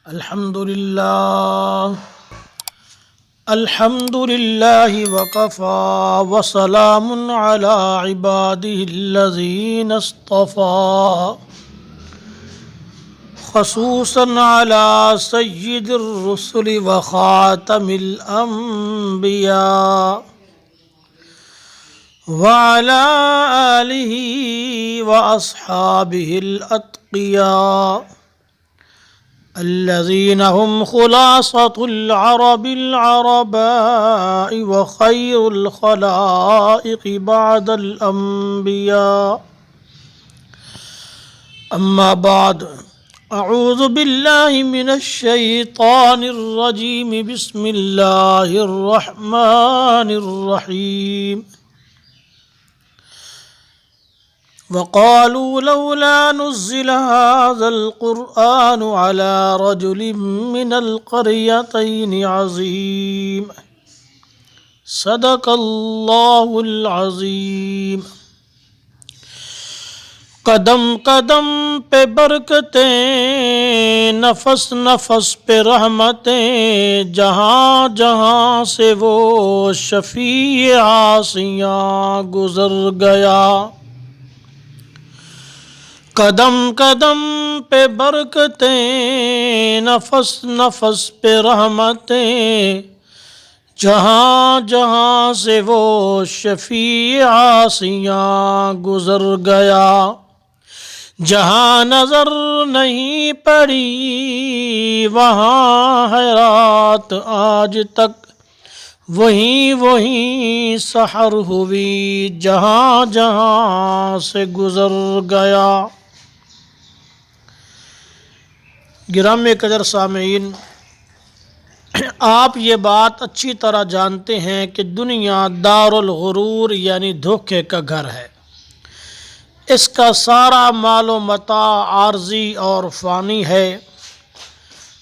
الحمد لله وكفى وسلام على عباده الذين اصطفى خصوصا على سيد الرسل وخاتم الأنبياء وعلى آله وأصحابه الأتقياء الذين هم خلاصة العرب العرباء وخير الخلائق بعد الأنبياء. أما بعد، أعوذ بالله من الشيطان الرجيم. بسم الله الرحمن الرحيم. وقالوا لولا نزل هذا القرآن على رجل من القريتين عظيم. صدق الله العظيم. قدم قدم پہ برکتیں، نفس نفس پہ رحمتیں، جہاں جہاں سے وہ شفیع عاصیاں گزر گیا. قدم قدم پہ برکتیں، نفس نفس پہ رحمتیں، جہاں جہاں سے وہ شفیع عاصیاں گزر گیا. جہاں نظر نہیں پڑی وہاں ہے رات آج تک، وہیں سحر ہوئی جہاں جہاں سے گزر گیا. گرامی قدر سامعین، آپ یہ بات اچھی طرح جانتے ہیں کہ دنیا دار الغرور یعنی دھوکے کا گھر ہے. اس کا سارا مال و متاع عارضی اور فانی ہے.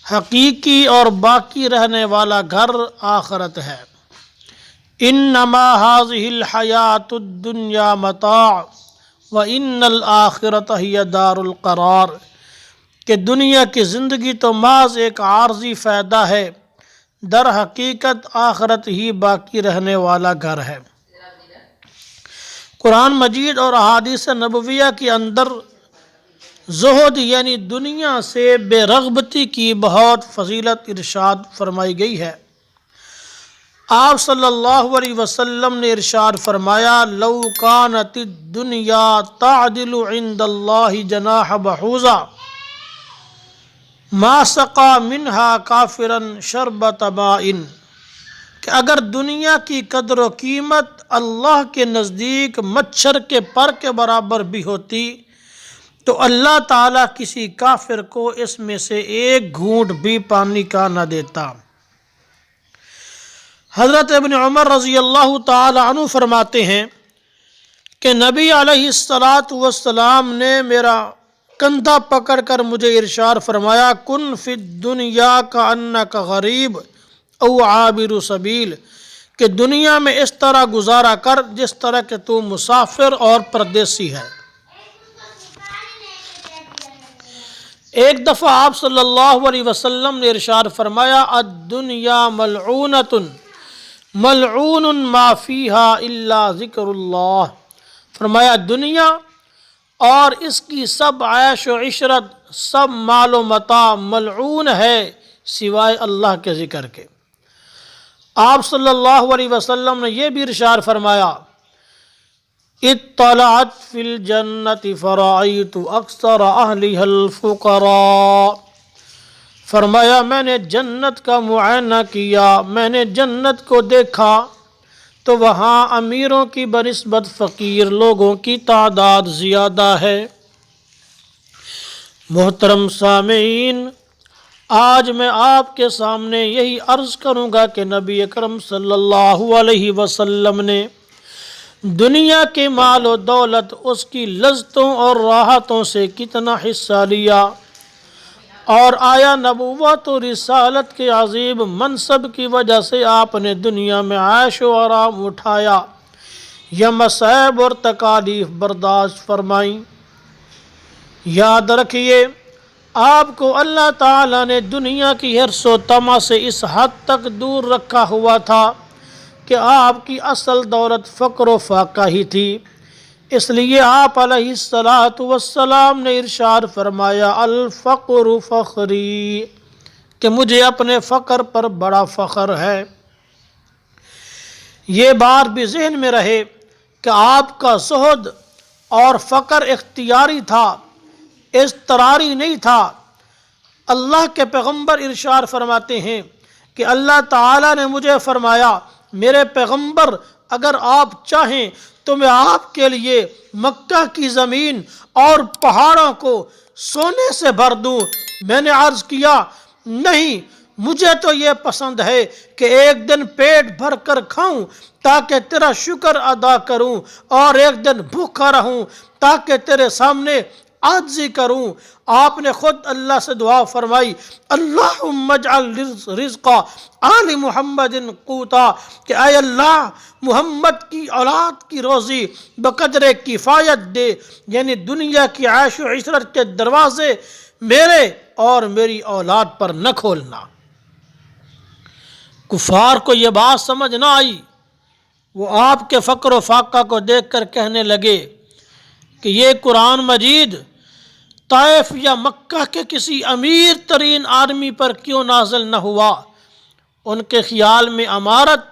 حقیقی اور باقی رہنے والا گھر آخرت ہے. انما هذه الحیات الدنیا متاع وان الآخرۃ ہی دار القرار، کہ دنیا کی زندگی تو محض ایک عارضی فائدہ ہے، در حقیقت آخرت ہی باقی رہنے والا گھر ہے. قرآن مجید اور احادیث نبویہ کے اندر زہد یعنی دنیا سے بے رغبتی کی بہت فضیلت ارشاد فرمائی گئی ہے. آپ صلی اللہ علیہ وسلم نے ارشاد فرمایا، لو کانت الدنیا تعدل عند اللہ جناح بعوضہ ما سقا منہا کافرا شربۃ ماء، کہ اگر دنیا کی قدر و قیمت اللہ کے نزدیک مچھر کے پر کے برابر بھی ہوتی تو اللہ تعالیٰ کسی کافر کو اس میں سے ایک گھونٹ بھی پانی کا نہ دیتا. حضرت ابن عمر رضی اللہ تعالی عنہ فرماتے ہیں کہ نبی علیہ السلام نے میرا کندھا پکڑ کر مجھے ارشاد فرمایا، کن فی الدنیا کأنک غریب او عابر سبیل، کہ دنیا میں اس طرح گزارا کر جس طرح کہ تو مسافر اور پردیسی ہے. ایک دفعہ آپ صلی اللہ علیہ وسلم نے ارشاد فرمایا، الدنیا ملعونۃ ملعون ما فیہا الا ذکر اللہ. فرمایا دنیا اور اس کی سب عیش و عشرت، سب مال و متاع ملعون ہے سوائے اللہ کے ذکر کے. آپ صلی اللہ علیہ وسلم نے یہ بھی ارشاد فرمایا، اطلعت فی الجنت فرأیت اکثر اہلها الفقراء. فرمایا میں نے جنت کا معائنہ کیا، میں نے جنت کو دیکھا تو وہاں امیروں کی بنسبت فقیر لوگوں کی تعداد زیادہ ہے. محترم سامعین، آج میں آپ کے سامنے یہی عرض کروں گا کہ نبی اکرم صلی اللہ علیہ وسلم نے دنیا کے مال و دولت، اس کی لذتوں اور راحتوں سے کتنا حصہ لیا، اور آیا نبوت و رسالت کے عظیم منصب کی وجہ سے آپ نے دنیا میں عیش و آرام اٹھایا یا مصائب اور تکالیف برداشت فرمائیں؟ یاد رکھیے، آپ کو اللہ تعالیٰ نے دنیا کی حرص و طمع سے اس حد تک دور رکھا ہوا تھا کہ آپ کی اصل دولت فقر و فاقہ ہی تھی۔ اس لیے آپ علیہ الصلاۃ والسلام نے ارشاد فرمایا الفقر فخری، کہ مجھے اپنے فقر پر بڑا فخر ہے۔ یہ بات بھی ذہن میں رہے کہ آپ کا زہد اور فقر اختیاری تھا، اضطراری نہیں تھا۔ اللہ کے پیغمبر ارشاد فرماتے ہیں کہ اللہ تعالیٰ نے مجھے فرمایا میرے پیغمبر اگر آپ چاہیں تو میں آپ کے لیے مکہ کی زمین اور پہاڑوں کو سونے سے بھر دوں۔ میں نے عرض کیا نہیں، مجھے تو یہ پسند ہے کہ ایک دن پیٹ بھر کر کھاؤں تاکہ تیرا شکر ادا کروں، اور ایک دن بھوکا رہوں تاکہ تیرے سامنے عاجزی کروں۔ آپ نے خود اللہ سے دعا فرمائی اللہم اجعل رزق آل محمد قوتا، کہ اے اللہ محمد کی اولاد کی روزی بقدر کفایت دے، یعنی دنیا کی عیش و عشرت کے دروازے میرے اور میری اولاد پر نہ کھولنا۔ کفار کو یہ بات سمجھ نہ آئی، وہ آپ کے فقر و فاقہ کو دیکھ کر کہنے لگے کہ یہ قرآن مجید طائف یا مکہ کے کسی امیر ترین آدمی پر کیوں نازل نہ ہوا؟ ان کے خیال میں امارت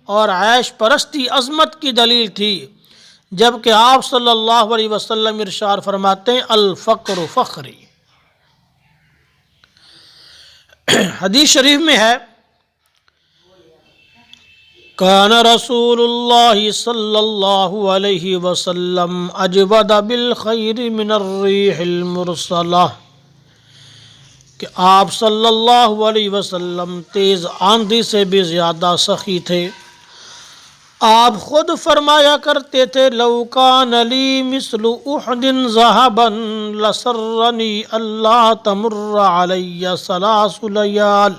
اور عیش پرستی عظمت کی دلیل تھی، جبکہ آپ صلی اللہ علیہ وسلم ارشاد فرماتے ہیں الفقر فخری۔ حدیث شریف میں ہے کان رسول اللہ صلی اللہ علیہ وسلم اجود بالخیر من الریح المرسلہ، کہ آپ صلی اللہ علیہ وسلم تیز آندھی سے بھی زیادہ سخی تھے۔ آپ خود فرمایا کرتے تھے لو کان لی مثل احد ذہبا لسرنی اللہ تمر علی ثلاث لیال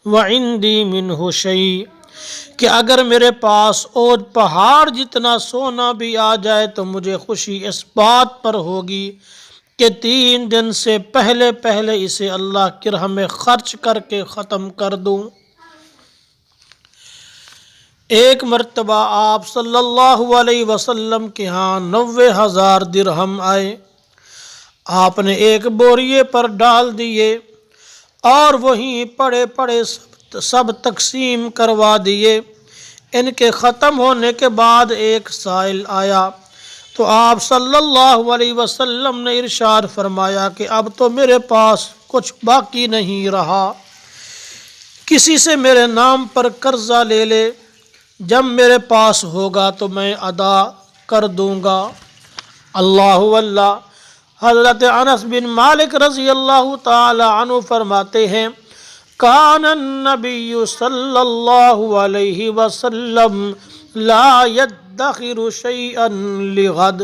وعندی منہ شیء، کہ اگر میرے پاس احد پہاڑ جتنا سونا بھی آ جائے تو مجھے خوشی اس بات پر ہوگی کہ 3 دن سے پہلے پہلے اسے اللہ کی راہ میں خرچ کر کے ختم کر دوں۔ ایک مرتبہ آپ صلی اللہ علیہ وسلم کے ہاں 90,000 درہم آئے، آپ نے ایک بوریے پر ڈال دیے اور وہیں پڑے پڑے سب تقسیم کروا دیے۔ ان کے ختم ہونے کے بعد ایک سائل آیا تو آپ صلی اللہ علیہ وسلم نے ارشاد فرمایا کہ اب تو میرے پاس کچھ باقی نہیں رہا، کسی سے میرے نام پر قرضہ لے لے، جب میرے پاس ہوگا تو میں ادا کر دوں گا۔ اللہ واللہ، حضرت انس بن مالک رضی اللہ تعالی عنہ فرماتے ہیں کان النبی صلی اللہ علیہ وسلم لا يدخر شیئا لغد،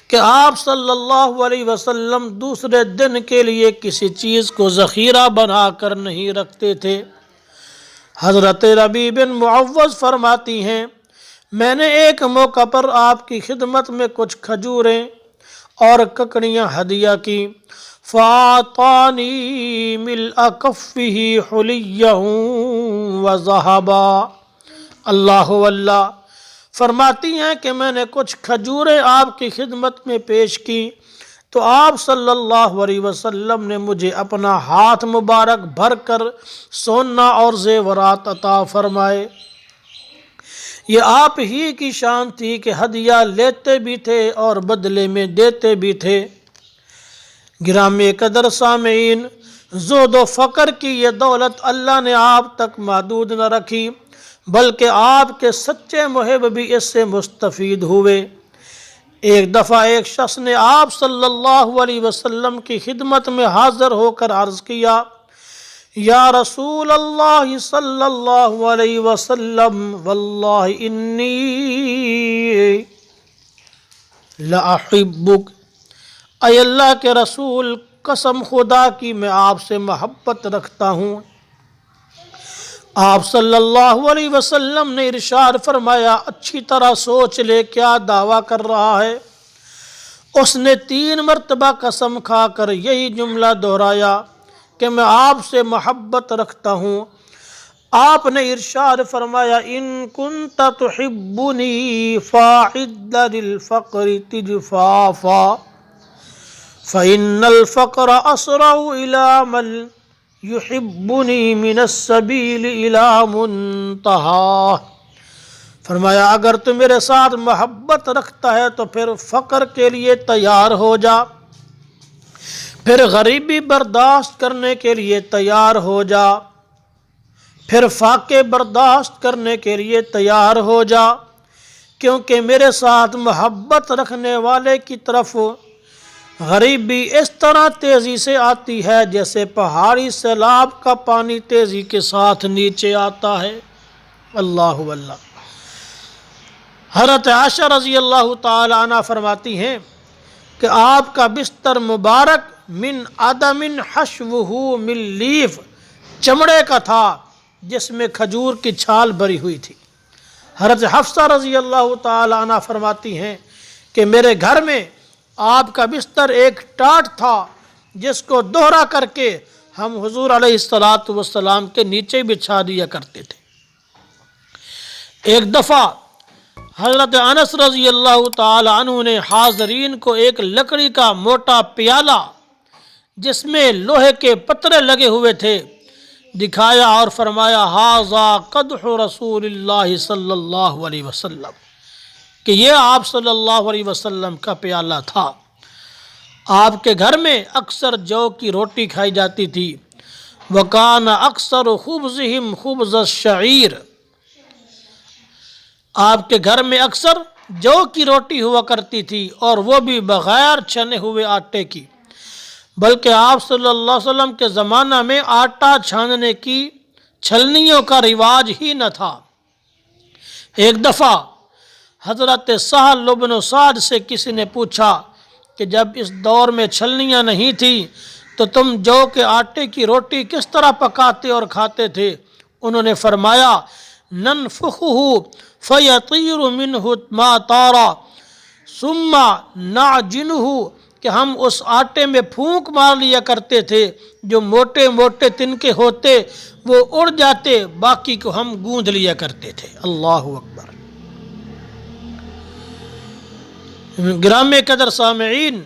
کہ آپ صلی اللہ علیہ وسلم دوسرے دن کے لیے کسی چیز کو ذخیرہ بنا کر نہیں رکھتے تھے۔ حضرت ربیع بن معوذ فرماتی ہیں میں نے ایک موقع پر آپ کی خدمت میں کچھ کھجوریں اور ککڑیاں ہدیہ کی، فَأَعْطَانِي مِلْءَ كَفِّهِ حُلِيَّهُ وَذَهَبًا۔ اللہ واللہ، فرماتی ہیں کہ میں نے کچھ کھجوریں آپ کی خدمت میں پیش کی تو آپ صلی اللہ علیہ وسلم نے مجھے اپنا ہاتھ مبارک بھر کر سونا اور زیورات عطا فرمائے۔ یہ آپ ہی کی شان تھی کہ ہدیہ لیتے بھی تھے اور بدلے میں دیتے بھی تھے۔ گرامی قدر سامعین، زہد و فقر کی یہ دولت اللہ نے آپ تک محدود نہ رکھی، بلکہ آپ کے سچے محب بھی اس سے مستفید ہوئے۔ ایک دفعہ ایک شخص نے آپ صلی اللہ علیہ وسلم کی خدمت میں حاضر ہو کر عرض کیا یا رسول اللہ صلی اللہ علیہ وسلم واللہ انی لأحبک، اے اللہ کے رسول قسم خدا کی میں آپ سے محبت رکھتا ہوں۔ آپ صلی اللہ علیہ وسلم نے ارشاد فرمایا اچھی طرح سوچ لے کیا دعویٰ کر رہا ہے۔ اس نے 3 مرتبہ قسم کھا کر یہی جملہ دہرایا کہ میں آپ سے محبت رکھتا ہوں۔ آپ نے ارشاد فرمایا ان کنت تحبنی فاعد للفقر تجفافا فإن الفقر أسرع إلى من يحبني من السبيل إلى منتہا۔ فرمایا اگر تو میرے ساتھ محبت رکھتا ہے تو پھر فقر کے لیے تیار ہو جا، پھر غریبی برداشت کرنے کے لیے تیار ہو جا، پھر فاقے برداشت کرنے کے لیے تیار ہو جا، کیونکہ میرے ساتھ محبت رکھنے والے کی طرف غریبی اس طرح تیزی سے آتی ہے جیسے پہاڑی سیلاب کا پانی تیزی کے ساتھ نیچے آتا ہے۔ اللہ اللہ۔ حضرت عائشہ رضی اللہ تعالی عنہ فرماتی ہیں کہ آپ کا بستر مبارک من عدم حشوہ من لیف، چمڑے کا تھا جس میں کھجور کی چھال بھری ہوئی تھی۔ حضرت حفصہ رضی اللہ تعالی عنہ فرماتی ہیں کہ میرے گھر میں آپ کا بستر ایک ٹاٹ تھا جس کو دوہرا کر کے ہم حضور علیہ السلام کے نیچے بچھا دیا کرتے تھے۔ ایک دفعہ حضرت انس رضی اللہ تعالی عنہ نے حاضرین کو ایک لکڑی کا موٹا پیالہ جس میں لوہے کے پترے لگے ہوئے تھے دکھایا اور فرمایا ھذا قدح رسول اللہ صلی اللہ علیہ وسلم، کہ یہ آپ صلی اللہ علیہ وسلم کا پیالہ تھا۔ آپ کے گھر میں اکثر جو کی روٹی کھائی جاتی تھی۔ وَكَانَ أَكْثَرُ خُبْزِهِمْ خُبْزَ الشَّعِيرِ، آپ کے گھر میں اکثر جو کی روٹی ہوا کرتی تھی اور وہ بھی بغیر چھنے ہوئے آٹے کی، بلکہ آپ صلی اللہ علیہ وسلم کے زمانہ میں آٹا چھاننے کی چھلنیوں کا رواج ہی نہ تھا۔ ایک دفعہ حضرت سہل بن سعد سے کسی نے پوچھا کہ جب اس دور میں چھلنیاں نہیں تھی تو تم جو کے آٹے کی روٹی کس طرح پکاتے اور کھاتے تھے؟ انہوں نے فرمایا ننفخه فیطیر منہ ما طارا ثم نعجنہ، کہ ہم اس آٹے میں پھونک مار لیا کرتے تھے، جو موٹے موٹے تنکے ہوتے وہ اڑ جاتے، باقی کو ہم گوندھ لیا کرتے تھے۔ اللہ اکبر۔ گرامی قدر سامعین،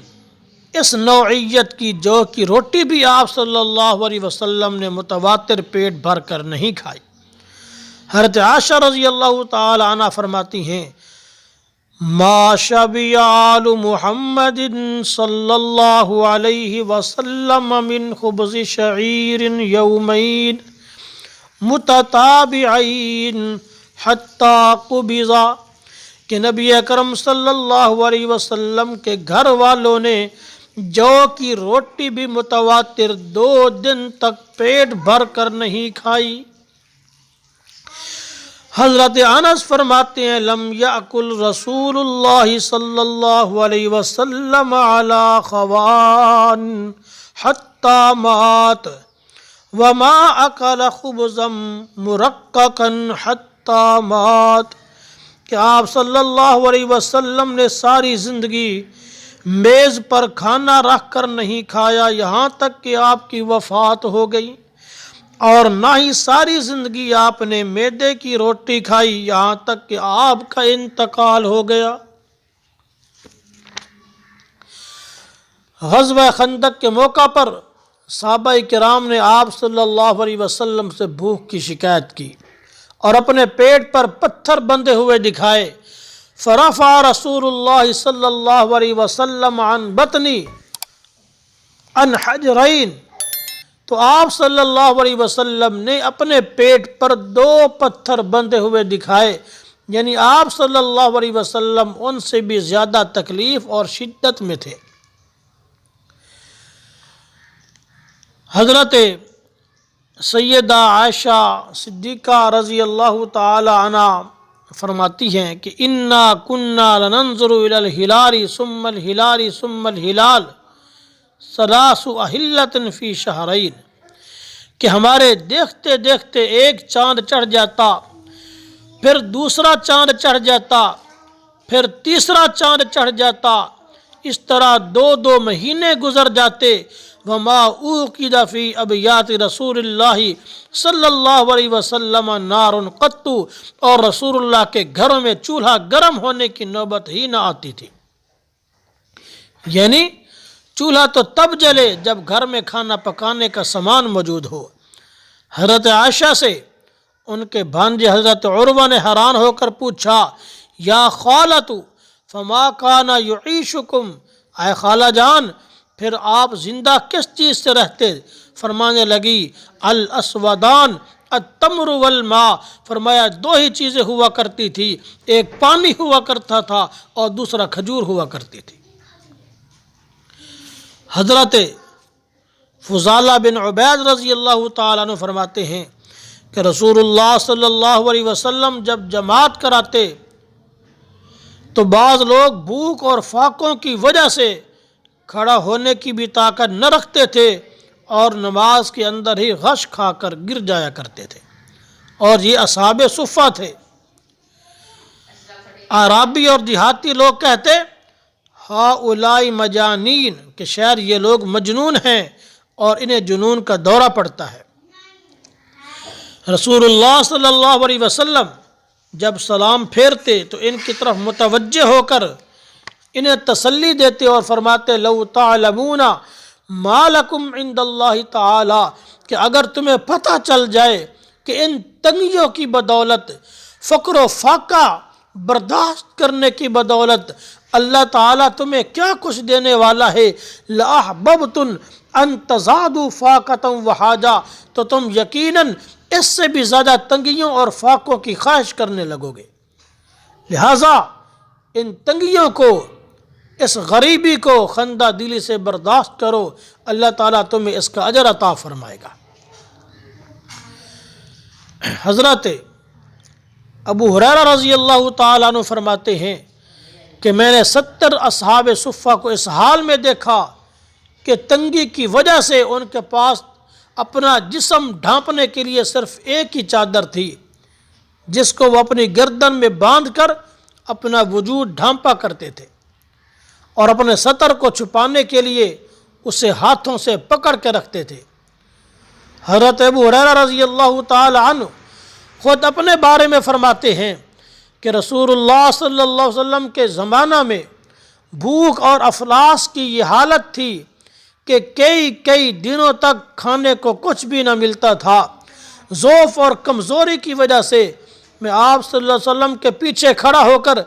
اس نوعیت کی جو کی روٹی بھی آپ صلی اللہ علیہ وسلم نے متواتر پیٹ بھر کر نہیں کھائی۔ حضرت عائشہ رضی اللہ تعالی عنہ فرماتی ہیں ما شبع آل محمد صلی اللہ علیہ وسلم من خبز شعیر یومین متتابعین حتی قبضا، کہ نبی اکرم صلی اللہ علیہ وسلم کے گھر والوں نے جو کی روٹی بھی متواتر 2 دن تک پیٹ بھر کر نہیں کھائی۔ حضرت انس فرماتے ہیں لم یأکل رسول اللہ صلی اللہ علیہ وسلم علی خوان حتی مات وما اکل خبزا مرققا حتی مات، کہ آپ صلی اللہ علیہ وسلم نے ساری زندگی میز پر کھانا رکھ کر نہیں کھایا یہاں تک کہ آپ کی وفات ہو گئی، اور نہ ہی ساری زندگی آپ نے میدے کی روٹی کھائی یہاں تک کہ آپ کا انتقال ہو گیا۔ غزوہ خندق کے موقع پر صحابہ کرام نے آپ صلی اللہ علیہ وسلم سے بھوک کی شکایت کی اور اپنے پیٹ پر پتھر بندھے ہوئے دکھائے۔ فرفع رسول اللہ صلی اللہ علیہ وسلم عن بطنی عن حجرین، تو آپ صلی اللہ علیہ وسلم نے اپنے پیٹ پر 2 پتھر بندھے ہوئے دکھائے، یعنی آپ صلی اللہ علیہ وسلم ان سے بھی زیادہ تکلیف اور شدت میں تھے۔ حضرت سیدہ عائشہ صدیقہ رضی اللہ تعالی عنہ فرماتی ہیں کہ انا کنا لننظر الى الہلال ثم الہلال ثم الہلال 3 اہلۃ فی شہرین، کہ ہمارے دیکھتے دیکھتے ایک چاند چڑھ جاتا، پھر دوسرا چاند چڑھ جاتا، پھر تیسرا چاند چڑھ جاتا، اس طرح 2 مہینے گزر جاتے۔ وما اوقد فی ابیات رسول اللہ صلی اللہ علیہ وسلم نار قط، اور رسول اللہ کے گھروں میں چولہا گرم ہونے کی نوبت ہی نہ آتی تھی۔ یعنی چولہا تو تب جلے جب گھر میں کھانا پکانے کا سامان موجود ہو۔ حضرت عائشہ سے ان کے بھانجے حضرت عروہ نے حیران ہو کر پوچھا، یا خالۃ فما کان یعیشکم، اے خالہ جان پھر آپ زندہ کس چیز سے رہتے؟ فرمانے لگی، الاسودان التمر والماء، فرمایا 2 ہی چیزیں ہوا کرتی تھی، ایک پانی ہوا کرتا تھا اور دوسرا کھجور ہوا کرتی تھی۔ حضرت فضالہ بن عبید رضی اللہ تعالیٰ عنہ فرماتے ہیں کہ رسول اللہ صلی اللہ علیہ وسلم جب جماعت کراتے تو بعض لوگ بھوک اور فاقوں کی وجہ سے کھڑا ہونے کی بھی طاقت نہ رکھتے تھے اور نماز کے اندر ہی غش کھا کر گر جایا کرتے تھے، اور یہ اصحاب صفہ تھے۔ اعرابی اور دیہاتی لوگ کہتے ہؤلاء مجانین، کہ شاید یہ لوگ مجنون ہیں اور انہیں جنون کا دورہ پڑتا ہے۔ رسول اللہ صلی اللہ علیہ وسلم جب سلام پھیرتے تو ان کی طرف متوجہ ہو کر انہیں تسلی دیتے اور فرماتے، لو تعلمون ما لکم عند اللہ تعالی، کہ اگر تمہیں پتہ چل جائے کہ ان تنگیوں کی بدولت، فقر و فاقہ برداشت کرنے کی بدولت اللہ تعالیٰ تمہیں کیا کچھ دینے والا ہے، لأحببتم ان تزادوا فاقۃ وحاجہ، تو تم یقیناً اس سے بھی زیادہ تنگیوں اور فاقوں کی خواہش کرنے لگو گے۔ لہٰذا ان تنگیوں کو، اس غریبی کو خندہ دلی سے برداشت کرو، اللہ تعالیٰ تمہیں اس کا اجر عطا فرمائے گا۔ حضرت ابو ہریرہ رضی اللہ تعالیٰ عنہ فرماتے ہیں کہ میں نے 70 اصحاب صفہ کو اس حال میں دیکھا کہ تنگی کی وجہ سے ان کے پاس اپنا جسم ڈھانپنے کے لیے صرف ایک ہی چادر تھی، جس کو وہ اپنی گردن میں باندھ کر اپنا وجود ڈھانپا کرتے تھے، اور اپنے سطر کو چھپانے کے لیے اسے ہاتھوں سے پکڑ کے رکھتے تھے۔ حضرت ابو ہریرہ رضی اللہ تعالی عنہ خود اپنے بارے میں فرماتے ہیں کہ رسول اللہ صلی اللہ علیہ وسلم کے زمانہ میں بھوک اور افلاس کی یہ حالت تھی کہ کئی دنوں تک کھانے کو کچھ بھی نہ ملتا تھا۔ ضعف اور کمزوری کی وجہ سے میں آپ صلی اللہ علیہ وسلم کے پیچھے کھڑا ہو کر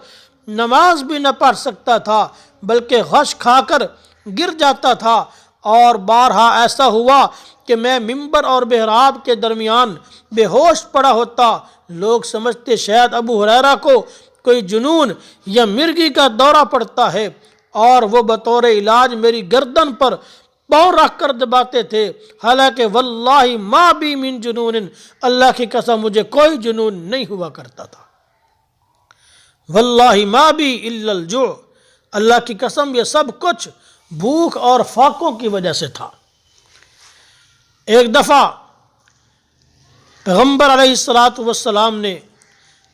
نماز بھی نہ پڑھ سکتا تھا، بلکہ غش کھا کر گر جاتا تھا، اور بارہا ایسا ہوا کہ میں ممبر اور محراب کے درمیان بے ہوش پڑا ہوتا۔ لوگ سمجھتے شاید ابو ہریرہ کو کوئی جنون یا مرگی کا دورہ پڑتا ہے، اور وہ بطور علاج میری گردن پر پاؤں رکھ کر دباتے تھے، حالانکہ واللہ ما بی من جنون، اللہ کی قسم مجھے کوئی جنون نہیں ہوا کرتا تھا۔ واللہ ما بی الا الجوع، اللہ کی قسم یہ سب کچھ بھوک اور فاقوں کی وجہ سے تھا۔ ایک دفعہ پیغمبر علیہ السلام نے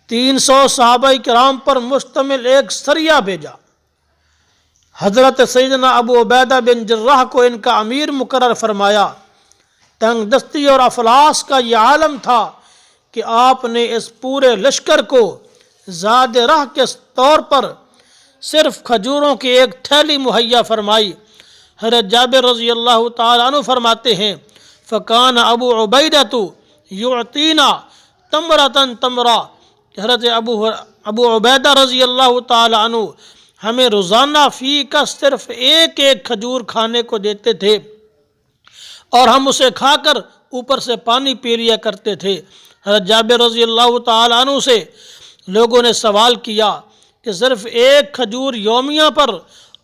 300 صحابہ کرام پر مشتمل ایک سریہ بھیجا۔ حضرت سیدنا ابو عبیدہ بن جراح کو ان کا امیر مقرر فرمایا۔ تنگ دستی اور افلاس کا یہ عالم تھا کہ آپ نے اس پورے لشکر کو زاد راہ کے طور پر صرف کھجوروں کی ایک تھیلی مہیا فرمائی۔ حضرت جابر رضی اللہ تعالیٰ عنہ فرماتے ہیں، فکان ابو عبیدہ یعطینا تمرتن تمرہ، حضرت ابو عبیدہ رضی اللہ تعالیٰ عنہ ہمیں روزانہ فی کا صرف ایک کھجور کھانے کو دیتے تھے، اور ہم اسے کھا کر اوپر سے پانی پی لیا کرتے تھے۔ حضرت جابر رضی اللہ تعالیٰ عنہ سے لوگوں نے سوال کیا کہ صرف ایک کھجور یومیہ پر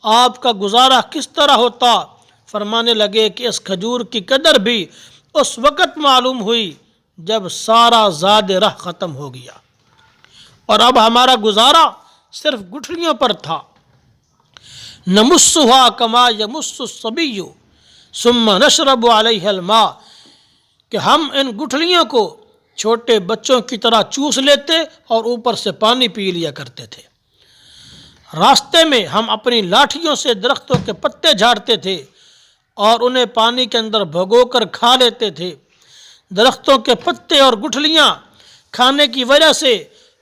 آپ کا گزارا کس طرح ہوتا؟ فرمانے لگے کہ اس کھجور کی قدر بھی اس وقت معلوم ہوئی جب سارا زاد راہ ختم ہو گیا، اور اب ہمارا گزارا صرف گٹھلیوں پر تھا۔ نمسھا کما یمس الصبی ثم نشرب علیہ الماء، کہ ہم ان گٹھلیوں کو چھوٹے بچوں کی طرح چوس لیتے اور اوپر سے پانی پی لیا کرتے تھے۔ راستے میں ہم اپنی لاٹھیوں سے درختوں کے پتے جھاڑتے تھے اور انہیں پانی کے اندر بھگو کر کھا لیتے تھے۔ درختوں کے پتے اور گٹھلیاں کھانے کی وجہ سے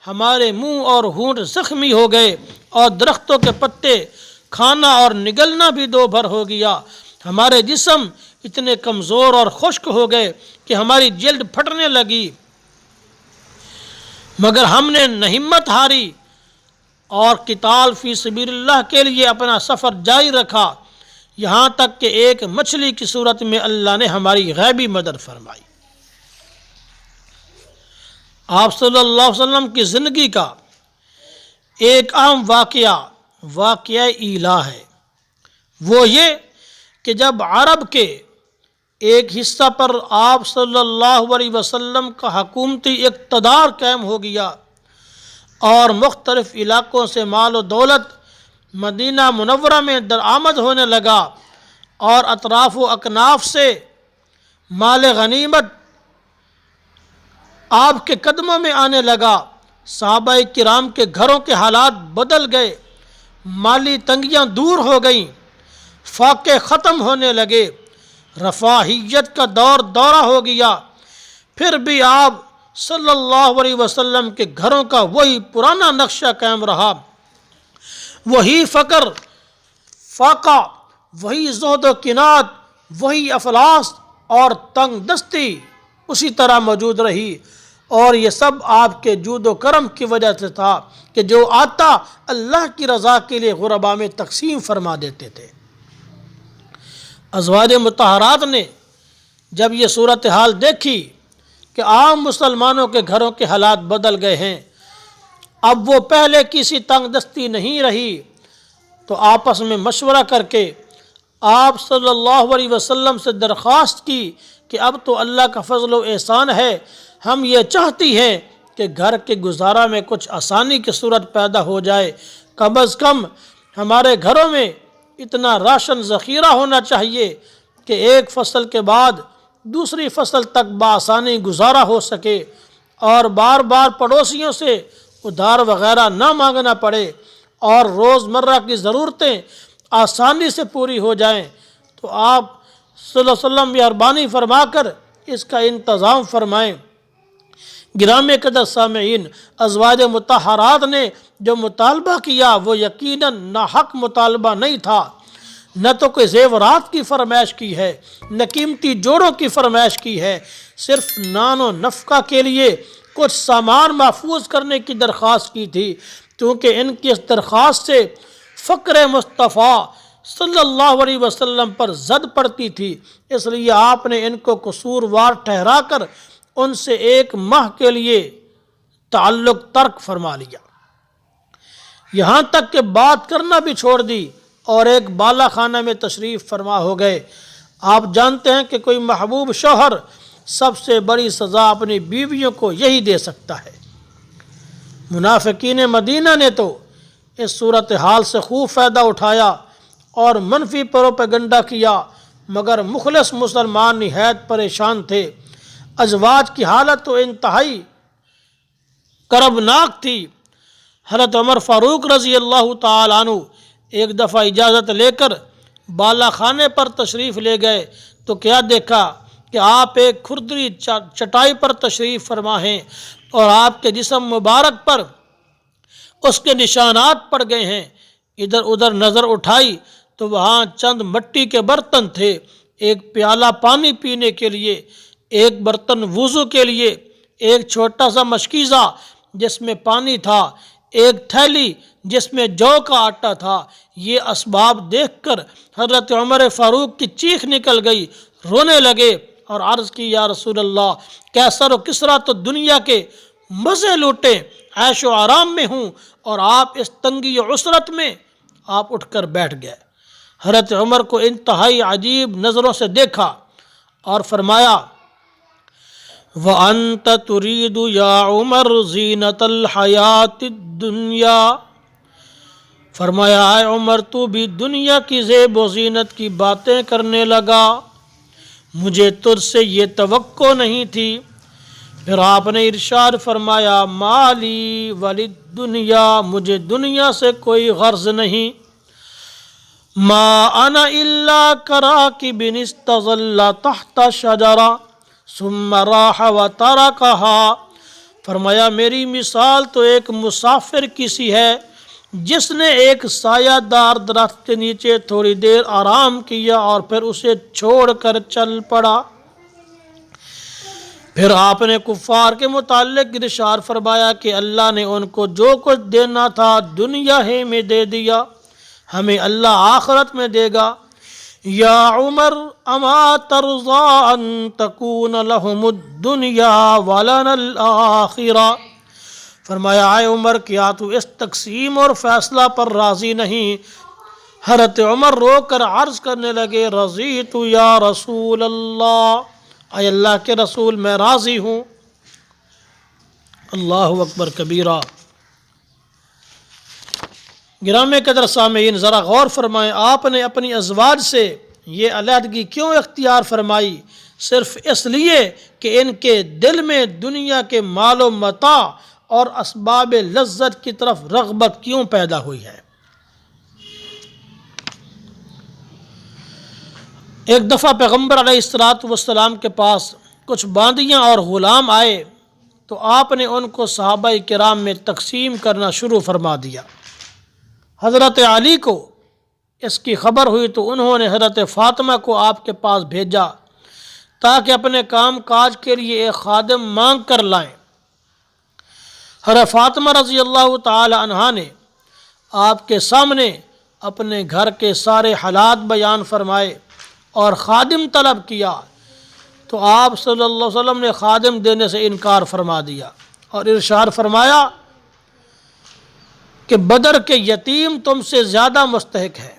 ہمارے منہ اور ہونٹ زخمی ہو گئے اور درختوں کے پتے کھانا اور نگلنا بھی دو بھر ہو گیا۔ ہمارے جسم اتنے کمزور اور خشک ہو گئے کہ ہماری جلد پھٹنے لگی، مگر ہم نے نہ ہمت ہاری اور قتال فی سبیل اللہ کے لیے اپنا سفر جاری رکھا، یہاں تک کہ ایک مچھلی کی صورت میں اللہ نے ہماری غیبی مدد فرمائی۔ آپ صلی اللہ علیہ وسلم کی زندگی کا ایک اہم واقعہ ایلا ہے، وہ یہ کہ جب عرب کے ایک حصہ پر آپ صلی اللہ علیہ وسلم کا حکومتی اقتدار قائم ہو گیا اور مختلف علاقوں سے مال و دولت مدینہ منورہ میں درآمد ہونے لگا اور اطراف و اکناف سے مال غنیمت آپ کے قدموں میں آنے لگا، صحابہ کرام کے گھروں کے حالات بدل گئے، مالی تنگیاں دور ہو گئیں، فاقے ختم ہونے لگے، رفاہیت کا دورہ ہو گیا، پھر بھی آپ صلی اللہ علیہ وسلم کے گھروں کا وہی پرانا نقشہ قائم رہا، وہی فقر فاقہ، وہی زہد و قناعت، وہی افلاس اور تنگ دستی اسی طرح موجود رہی، اور یہ سب آپ کے جود و کرم کی وجہ سے تھا کہ جو آتا اللہ کی رضا کے لیے غرباء میں تقسیم فرما دیتے تھے۔ ازواج مطہرات نے جب یہ صورتحال دیکھی کہ عام مسلمانوں کے گھروں کے حالات بدل گئے ہیں، اب وہ پہلے کسی تنگ دستی نہیں رہی، تو آپس میں مشورہ کر کے آپ صلی اللہ علیہ وسلم سے درخواست کی کہ اب تو اللہ کا فضل و احسان ہے، ہم یہ چاہتی ہیں کہ گھر کے گزارا میں کچھ آسانی کی صورت پیدا ہو جائے، کم از کم ہمارے گھروں میں اتنا راشن ذخیرہ ہونا چاہیے کہ ایک فصل کے بعد دوسری فصل تک بآسانی گزارا ہو سکے اور بار بار پڑوسیوں سے ادھار وغیرہ نہ مانگنا پڑے اور روزمرہ کی ضرورتیں آسانی سے پوری ہو جائیں۔ تو آپ صلی اللہ علیہ وسلم مہربانی فرما کر اس کا انتظام فرمائیں۔ گرامی قدر سامعین، ازواج مطہرات نے جو مطالبہ کیا وہ یقیناً ناحق مطالبہ نہیں تھا، نہ تو کوئی زیورات کی فرمائش کی ہے، نہ قیمتی جوڑوں کی فرمائش کی ہے، صرف نان و نفقہ کے لیے کچھ سامان محفوظ کرنے کی درخواست کی تھی، کیونکہ ان کی اس درخواست سے فقر مصطفیٰ صلی اللہ علیہ وسلم پر زد پڑتی تھی، اس لیے آپ نے ان کو قصوروار ٹھہرا کر ان سے 1 ماہ کے لیے تعلق ترک فرما لیا، یہاں تک کہ بات کرنا بھی چھوڑ دی اور ایک بالا خانہ میں تشریف فرما ہو گئے۔ آپ جانتے ہیں کہ کوئی محبوب شوہر سب سے بڑی سزا اپنی بیویوں کو یہی دے سکتا ہے۔ منافقین مدینہ نے تو اس صورتحال سے خوب فائدہ اٹھایا اور منفی پروپیگنڈا کیا، مگر مخلص مسلمان نہایت پریشان تھے۔ ازواج کی حالت تو انتہائی کربناک تھی۔ حضرت عمر فاروق رضی اللہ تعالیٰ عنہ ایک دفعہ اجازت لے کر بالا خانے پر تشریف لے گئے تو کیا دیکھا کہ آپ ایک کھردری چٹائی پر تشریف فرما ہیں اور آپ کے جسم مبارک پر اس کے نشانات پڑ گئے ہیں۔ ادھر ادھر نظر اٹھائی تو وہاں چند مٹی کے برتن تھے، ایک پیالہ پانی پینے کے لیے، ایک برتن وضو کے لیے، ایک چھوٹا سا مشکیزہ جس میں پانی تھا، ایک تھیلی جس میں جو کا آٹا تھا۔ یہ اسباب دیکھ کر حضرت عمر فاروق کی چیخ نکل گئی، رونے لگے اور عرض کی یا رسول اللہ، قیصر و کسریٰ تو دنیا کے مزے لوٹے عیش و آرام میں ہوں اور آپ اس تنگی و عسرت میں آپ اٹھ کر بیٹھ گئے۔ حضرت عمر کو انتہائی عجیب نظروں سے دیکھا اور فرمایا وَأَنْتَ تُرِيدُ يَا عُمَرُ زِينَةَ الْحَيَاةِ الدُّنْيَا، فرمایا اے عمر تو بھی دنیا کی زیب و زینت کی باتیں کرنے لگا، مجھے تجھ سے یہ توقع نہیں تھی۔ پھر آپ نے ارشاد فرمایا مالی ولد دنیا، مجھے دنیا سے کوئی غرض نہیں، ما انا الا کراکب استظل تحت شجرہ ثم راح وترکها، فرمایا میری مثال تو ایک مسافر کی سی ہے جس نے ایک سایہ دار درخت کے نیچے تھوڑی دیر آرام کیا اور پھر اسے چھوڑ کر چل پڑا۔ پھر آپ نے کفار کے متعلق ارشاد فرمایا کہ اللہ نے ان کو جو کچھ دینا تھا دنیا ہی میں دے دیا، ہمیں اللہ آخرت میں دے گا۔ یا عمر اما ترضى ان تکون لهم الدنیا ولنا الآخرہ، فرمایا اے عمر کیا تو اس تقسیم اور فیصلہ پر راضی نہیں؟ حضرت عمر رو کر عرض کرنے لگے رضیت یا رسول اللہ، اے اللہ کے رسول میں راضی ہوں۔ اللہ اکبر کبیرہ۔ گرامی قدر سامعین، ذرا غور فرمائیں، آپ نے اپنی ازواج سے یہ علیحدگی کیوں اختیار فرمائی؟ صرف اس لیے کہ ان کے دل میں دنیا کے مال و متاع اور اسباب لذت کی طرف رغبت کیوں پیدا ہوئی ہے؟ ایک دفعہ پیغمبر علیہ السلام کے پاس کچھ باندیاں اور غلام آئے تو آپ نے ان کو صحابہ کرام میں تقسیم کرنا شروع فرما دیا۔ حضرت علی کو اس کی خبر ہوئی تو انہوں نے حضرت فاطمہ کو آپ کے پاس بھیجا تاکہ اپنے کام کاج کے لیے ایک خادم مانگ کر لائیں۔ حضرت فاطمہ رضی اللہ تعالی عنہا نے آپ کے سامنے اپنے گھر کے سارے حالات بیان فرمائے اور خادم طلب کیا تو آپ صلی اللہ علیہ وسلم نے خادم دینے سے انکار فرما دیا اور ارشاد فرمایا کہ بدر کے یتیم تم سے زیادہ مستحق ہے،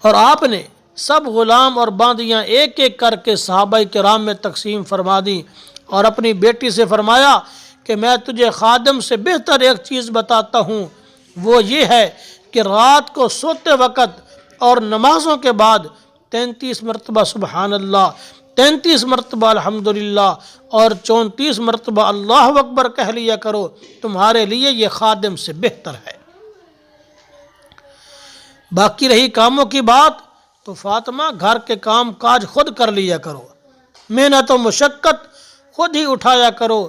اور آپ نے سب غلام اور باندیاں ایک ایک کر کے صحابہ کرام میں تقسیم فرما دی اور اپنی بیٹی سے فرمایا کہ میں تجھے خادم سے بہتر ایک چیز بتاتا ہوں، وہ یہ ہے کہ رات کو سوتے وقت اور نمازوں کے بعد 33 مرتبہ سبحان اللہ، 33 مرتبہ الحمدللہ اور 34 مرتبہ اللہ اکبر کہہ لیا کرو، تمہارے لیے یہ خادم سے بہتر ہے۔ باقی رہی کاموں کی بات تو فاطمہ گھر کے کام کاج خود کر لیا کرو، محنت و مشقت خود ہی اٹھایا کرو،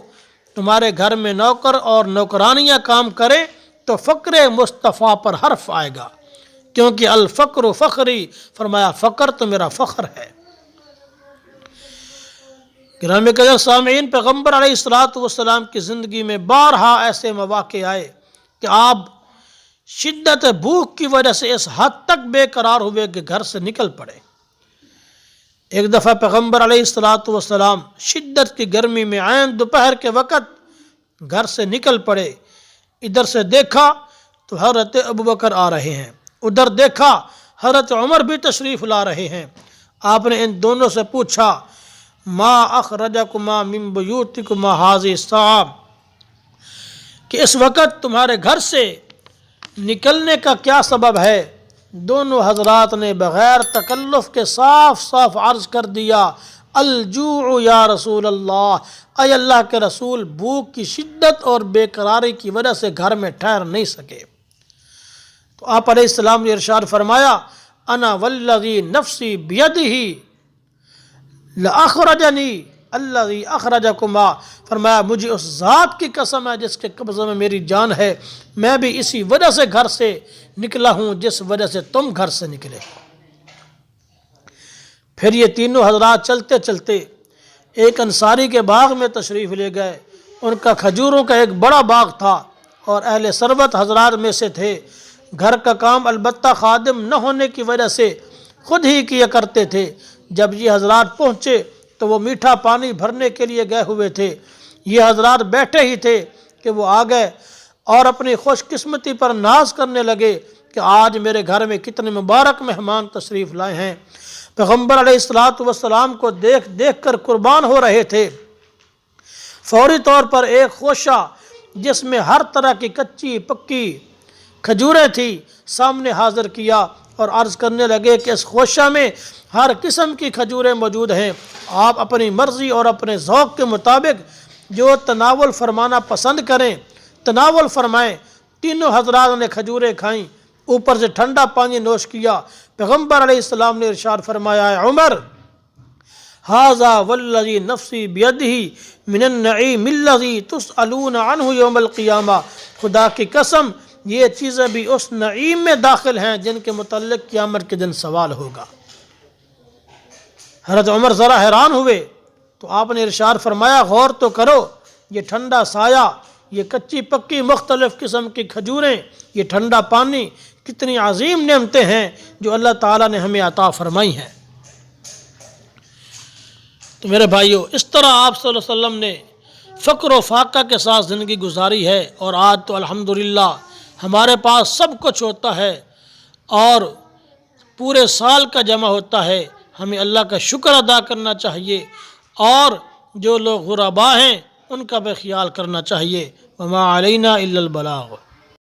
تمہارے گھر میں نوکر اور نوکرانیاں کام کریں تو فقر مصطفیٰ پر حرف آئے گا، کیونکہ الفقر فخری، فرمایا فقر تو میرا فخر ہے۔ گرامی قدر سامعین، پیغمبر علیہ السلام کی زندگی میں بارہا ایسے مواقع آئے کہ آپ شدت بھوک کی وجہ سے اس حد تک بے قرار ہوئے کہ گھر سے نکل پڑے۔ ایک دفعہ پیغمبر علیہ السلام شدت کی گرمی میں عین دوپہر کے وقت گھر سے نکل پڑے، ادھر سے دیکھا تو حضرت ابوبکر آ رہے ہیں، ادھر دیکھا حضرت عمر بھی تشریف لا رہے ہیں۔ آپ نے ان دونوں سے پوچھا ما اخرجکما من بیوتکما ھذہ الساعۃ، کہ اس وقت تمہارے گھر سے نکلنے کا کیا سبب ہے؟ دونوں حضرات نے بغیر تکلف کے صاف صاف عرض کر دیا الجوع یا رسول اللہ، اے اللہ کے رسول، بھوک کی شدت اور بے قراری کی وجہ سے گھر میں ٹھہر نہیں سکے۔ تو آپ علیہ السلام نے ارشاد فرمایا انا والذی نفسی بیدہ لأخرجنی الذی اخرجکما، فرمایا مجھے اس ذات کی قسم ہے جس کے قبضے میں میری جان ہے، میں بھی اسی وجہ سے گھر سے نکلا ہوں جس وجہ سے تم گھر سے نکلے۔ پھر یہ تینوں حضرات چلتے چلتے ایک انصاری کے باغ میں تشریف لے گئے۔ ان کا کھجوروں کا ایک بڑا باغ تھا اور اہل ثروت حضرات میں سے تھے، گھر کا کام البتہ خادم نہ ہونے کی وجہ سے خود ہی کیا کرتے تھے۔ جب یہ حضرات پہنچے تو وہ میٹھا پانی بھرنے کے لیے گئے ہوئے تھے، یہ حضرات بیٹھے ہی تھے کہ وہ آ گئے اور اپنی خوش قسمتی پر ناز کرنے لگے کہ آج میرے گھر میں کتنے مبارک مہمان تشریف لائے ہیں۔ پیغمبر علیہ السلام کو دیکھ دیکھ کر قربان ہو رہے تھے۔ فوری طور پر ایک خوشہ جس میں ہر طرح کی کچی پکی کھجوریں تھی سامنے حاضر کیا اور عرض کرنے لگے کہ اس خوشہ میں ہر قسم کی کھجوریں موجود ہیں، آپ اپنی مرضی اور اپنے ذوق کے مطابق جو تناول فرمانا پسند کریں تناول فرمائیں۔ تینوں حضرات نے کھجوریں کھائیں، اوپر سے ٹھنڈا پانی نوش کیا۔ پیغمبر علیہ السلام نے ارشاد فرمایا، اے عمر، ھذا والذی نفسی بیدہ من النعیم الذی تسألون عنہ یوم القیامہ، خدا کی قسم یہ چیزیں بھی اس نعیم میں داخل ہیں جن کے متعلق قیامت کے دن سوال ہوگا۔ حضرت عمر ذرا حیران ہوئے تو آپ نے ارشاد فرمایا، غور تو کرو، یہ ٹھنڈا سایہ، یہ کچی پکی مختلف قسم کی کھجوریں، یہ ٹھنڈا پانی، کتنی عظیم نعمتیں ہیں جو اللہ تعالیٰ نے ہمیں عطا فرمائی ہیں۔ تو میرے بھائیو، اس طرح آپ صلی اللہ علیہ وسلم نے فقر و فاقہ کے ساتھ زندگی گزاری ہے، اور آج تو الحمدللہ ہمارے پاس سب کچھ ہوتا ہے اور پورے سال کا جمع ہوتا ہے۔ ہمیں اللہ کا شکر ادا کرنا چاہیے، اور جو لوگ غربا ہیں ان کا بھی خیال کرنا چاہیے۔ وما علینا الا البلاغ۔